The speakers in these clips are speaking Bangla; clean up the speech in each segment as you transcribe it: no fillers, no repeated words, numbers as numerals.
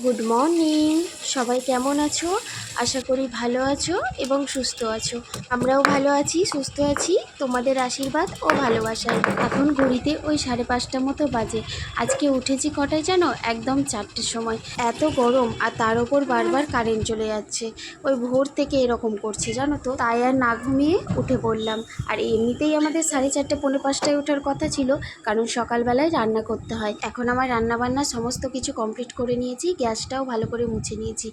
Good morning. সবাই কেমন আছো? আশা করি ভালো আছো এবং সুস্থ আছো। আমরাও ভালো আছি, সুস্থ আছি তোমাদের আশীর্বাদ ও ভালোবাসায়। এখন ঘড়িতে ওই 5:30 মতো বাজে। আজকে উঠেছি কটায় জানো? একদম 4টের সময়। এত গরম, আর তার ওপর বারবার কারেন্ট চলে যাচ্ছে। ওই ভোর থেকে এরকম করছে জানো তো, তাই আর না ঘুমিয়ে উঠে পড়লাম। আর এমনিতেই আমাদের 4:30 পৌনে 5টায় ওঠার কথা ছিল, কারণ সকালবেলায় রান্না করতে হয়। এখন আমার রান্নাবান্না সমস্ত কিছু কমপ্লিট করে নিয়েছি, গ্যাসটাও ভালো করে মুছে নিয়েছি।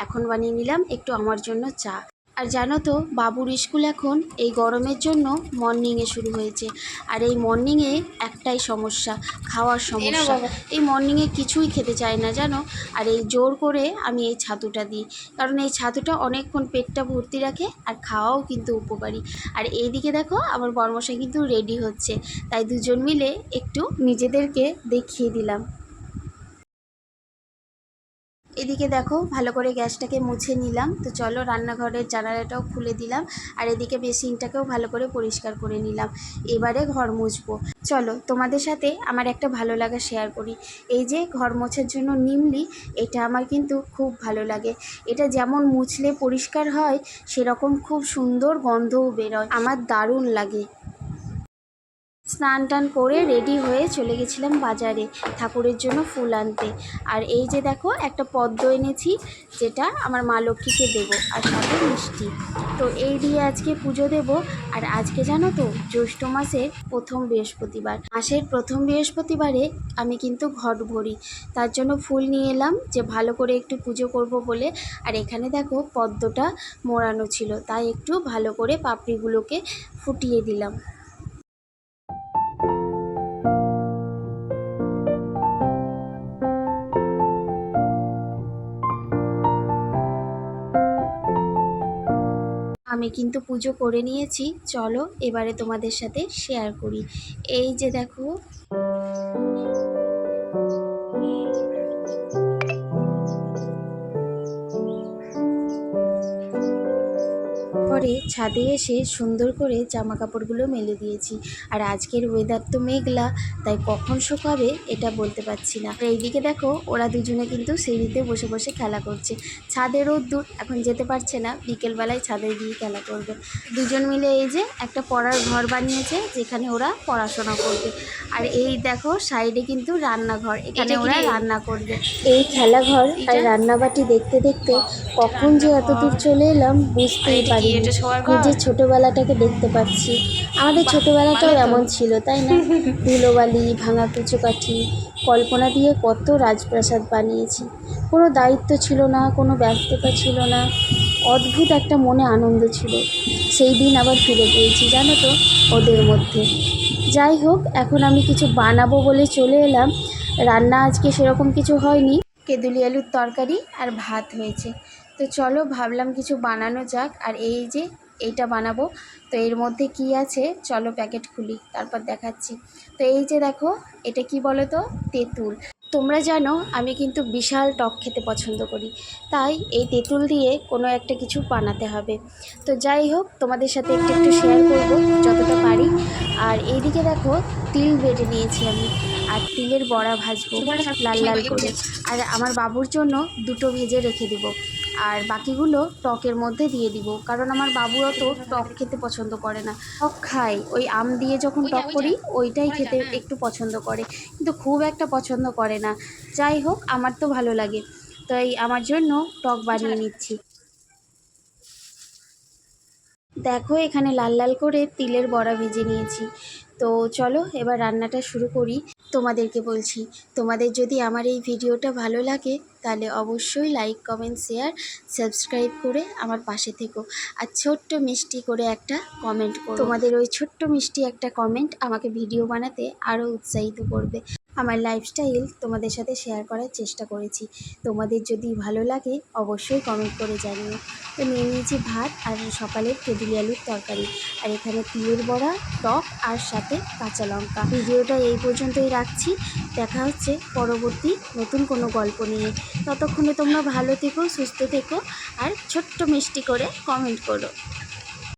এখন বানিয়ে নিলাম একটু আমার জন্য চা। আর জানো তো, বাবুর স্কুল এখন এই গরমের জন্য মর্নিংয়ে শুরু হয়েছে। আর এই মর্নিংয়ে একটাই সমস্যা, খাওয়ার সমস্যা। এই মর্নিংয়ে কিছুই খেতে চায় না জানো। আর এই জোর করে আমি এই ছাতুটা দিই, কারণ এই ছাতুটা অনেকক্ষণ পেটটা ভর্তি রাখে, আর খাওয়াও কিন্তু উপকারী। আর এইদিকে দেখো আমার বরমশাই কিন্তু রেডি হচ্ছে, তাই দুজন মিলে একটু নিজেদেরকে দেখিয়ে দিলাম। এদিকে দেখো ভালো করে গ্যাসটাকে মুছে নিলাম। তো চলো রান্নাঘরের জানালাটাও খুলে দিলাম, আর এদিকে বেসিনটাকেও ভালো করে পরিষ্কার করে নিলাম। এবারে ঘর মুছবো। চলো তোমাদের সাথে আমার একটা ভালো লাগা শেয়ার করি। এই যে ঘর মোছার জন্য নিমলি, এটা আমার কিন্তু খুব ভালো লাগে। এটা যেমন মুছলে পরিষ্কার হয়, সেরকম খুব সুন্দর গন্ধও বেরোয়, আমার দারুণ লাগে। স্নান টান করে রেডি হয়ে চলে গেছিলাম বাজারে ঠাকুরের জন্য ফুল আনতে। আর এই যে দেখো একটা পদ্ম এনেছি, যেটা আমার মা লক্ষ্মীকে দেবো, আর সাথে মিষ্টি। তো এই দিয়ে আজকে পুজো দেব। আর আজকে জানো তো, জ্যৈষ্ঠ মাসের প্রথম বৃহস্পতিবার। মাসের প্রথম বৃহস্পতিবারে আমি কিন্তু ঘট ভরি, তার জন্য ফুল নিয়ে এলাম যে ভালো করে একটু পুজো করব বলে। আর এখানে দেখো পদ্মটা মোড়ানো ছিল, তাই একটু ভালো করে পাপড়িগুলোকে ফুটিয়ে দিলাম। আমি কিন্তু পুজো করে নিয়েছি, চলো এবারে তোমাদের সাথে শেয়ার করি। এই যে দেখো, পরে ছাদে এসে সুন্দর করে জামা কাপড়গুলো মেলে দিয়েছি। আর আজকের ওয়েদার তো মেঘলা, তাই কখন শুকাবে এটা বলতে পারছি না। আর এইদিকে দেখো ওরা দুজনে কিন্তু সিঁড়িতে বসে বসে খেলা করছে। ছাদে রোদ্দুর, এখন যেতে পারছে না, বিকেলবেলায় ছাদে গিয়ে খেলা করবে। দুজন মিলে এই যে একটা পড়ার ঘর বানিয়েছে, যেখানে ওরা পড়াশোনা করবে। আর এই দেখো সাইডে কিন্তু রান্নাঘর, এখানে ওরা রান্না করবে। এই খেলাঘর আর রান্নাবাটি দেখতে দেখতে কখন যে এত দূর চলে এলাম বুঝতেই পারিনি। নিজের ছোটোবেলাটাকে দেখতে পাচ্ছি। আমাদের ছোটোবেলাটাও এমন ছিল, তাই না? ধুলোবালি, ভাঙা কুচোকাঠি, কল্পনা দিয়ে কত রাজপ্রাসাদ বানিয়েছি। কোনো দায়িত্ব ছিল না, কোনো ব্যস্ততা ছিল না, অদ্ভুত একটা মনে আনন্দ ছিল। সেই দিন আবার ফিরে পেয়েছি জানো তো ওদের মধ্যে। যাই হোক, এখন আমি কিছু বানাবো বলে চলে এলাম। রান্না আজকে সেরকম কিছু হয়নি, কেঁদুলি আলুর তরকারি আর ভাত হয়েছে। তো চলো ভাবলাম কিছু বানানো যাক। আর এই যে এইটা বানাবো, তো এর মধ্যে কি আছে চলো প্যাকেট খুলি, তারপর দেখাচ্ছি। তো এই যে দেখো, এটা কি বলো তো, তেঁতুল। তোমরা জানো আমি কিন্তু বিশাল টক খেতে পছন্দ করি, তাই এই তেঁতুল দিয়ে কোনো একটা কিছু বানাতে হবে। তো যাই হোক, তোমাদের সাথে একটু একটু শেয়ার করবো যতটা পারি। আর এইদিকে দেখো তিল বেটে নিয়েছি আমি, আর তিলের বড়া ভাজবো লাল লাল করে। আর আমার বাবুর জন্য দুটো ভেজে রেখে দিব, আর বাকিগুলো টকের মধ্যে দিয়ে দিব, কারণ আমার বাবু অত টক খেতে পছন্দ করে না। টক খায় ওই আম দিয়ে যখন টক করি, ওইটাই খেতে একটু পছন্দ করে, কিন্তু খুব একটা পছন্দ করে না। যাই হোক, আমার তো ভালো লাগে, তাই আমার জন্য টক বানিয়ে নিচ্ছি। দেখো এখানে লাল লাল করে তিলের বড়া ভেজে নিয়েছি। তো চলো এবার রান্নাটা শুরু করি। তোমাদেরকে বলছি, তোমাদের যদি আমার এই ভিডিওটা ভালো লাগে, তাহলে অবশ্যই লাইক, কমেন্ট, শেয়ার, সাবস্ক্রাইব করে আমার পাশে থেকো। আর ছোট্ট মিষ্টি করে একটা কমেন্ট করো। তোমাদের ওই ছোট্ট মিষ্টি একটা কমেন্ট আমাকে ভিডিও বানাতে আরও উৎসাহিত করবে। আমার লাইফস্টাইল তোমাদের সাথে শেয়ার করার চেষ্টা করেছি, তোমাদের যদি ভালো লাগে অবশ্যই কমেন্ট করে জানিও। তো নিয়ে নিয়েছি ভাত আর সকালের কেঁদুলি আলুর তরকারি, আর এখানে তিলের বড়া, টক আর সাথে কাঁচা লঙ্কা। ভিডিওটা এই পর্যন্তই রাখছি, দেখা হচ্ছে পরবর্তী নতুন কোনো গল্প নিয়ে। ততক্ষণে তোমরা ভালো থেকো, সুস্থ থেকো, আর ছোট্ট মিষ্টি করে কমেন্ট করো।